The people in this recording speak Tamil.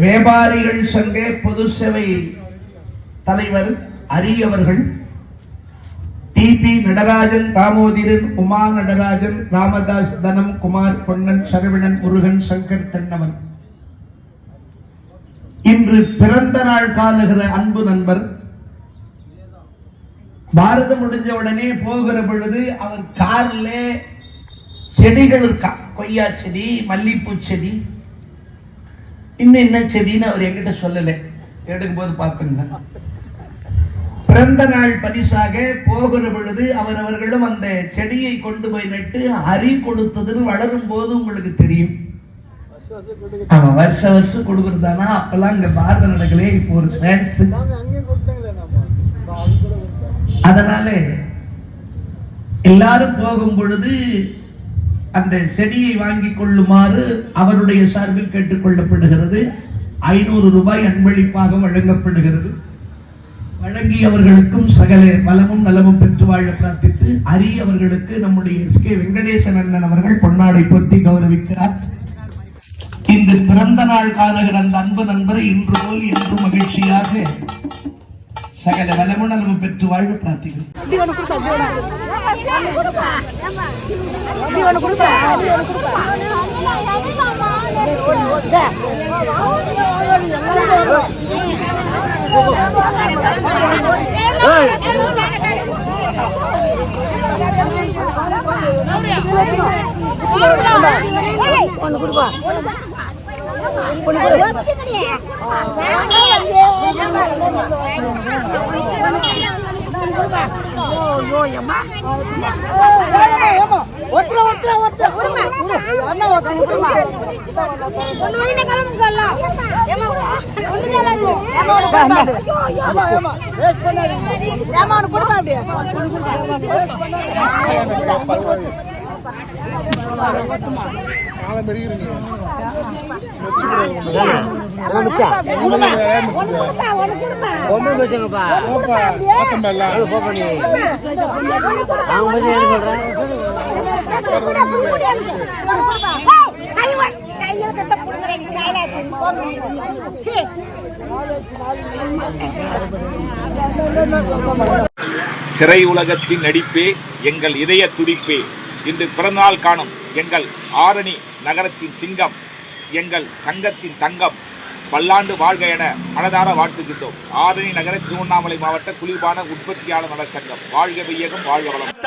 வியாபாரிகள் சங்க பொது சேவை தலைவர் அரியவர்கள், டிபி நடராஜன், தாமோதிரன், உமா நடராஜன், ராமதாஸ், தனம், குமார், பொன்னன், சரவணன், முருகன், சங்கர், தென்னவன். இன்று பிறந்த நாள் காணுகிற அன்பு நண்பர், பாரதம் முடிஞ்ச உடனே போகிற பொழுது அவர் கார்ல செடிகள் இருக்கா, கொய்யா செடி, மல்லிப்பூ செடி, இன்னும் என்ன செடின்னு அவர் என்கிட்ட சொல்லல. எடுக்கும் போது பார்த்துங்க. பிறந்த நாள் பரிசாக போகிற பொழுது அவர்களும் அந்த செடியை கொண்டு போய் நட்டு அரி கொடுத்ததுன்னு வளரும் போது உங்களுக்கு தெரியும். ஆமா, வருஷ வருஷம் கொடுக்கறதானா? அப்பெல்லாம் இங்க பாரத நடக்கலே, இப்போ ஒரு சான்ஸ். அதனால எல்லாரும் போகும் பொழுது அந்த செடியை வாங்கி கொள்ளுமாறு அவருடைய சார்பில் கேட்டுக் கொள்ளப்படுகிறது. 500 ரூபாய் அன்பளிப்பாக வழங்கப்படுகிறது. வழங்கியவர்களுக்கும் சகல பலமும் நலமும் பெற்று வாழ பிரார்த்தித்து அரி அவர்களுக்கு நம்முடைய SK வெங்கடேசன் அண்ணன் அவர்கள் பொன்னாடை பொருத்தி கௌரவிக்கிறார். இந்த பிறந்த நாள் காணுகிற அந்த அன்பு நண்பரை இன்று போல் என்றும் மகிழ்ச்சியாக சகல வளமும் நலமும் பெற்று வாழ பிரார்த்திக்கிறேன். திரையுலகத்தின் நடிப்பே, எங்கள் இதய துடிப்பே, இன்று பிறந்தநாள் காணும் எங்கள் ஆரணி நகரத்தின் சிங்கம், எங்கள் சங்கத்தின் தங்கம், பல்லாண்டு வாழ்க என மனதார வாழ்த்துகின்றோம். ஆரணி நகர திருவண்ணாமலை மாவட்ட குளிர்பான உற்பத்தியாளர் நலச்சங்கம் வாழ்க வையகம், வாழ்க வளம்.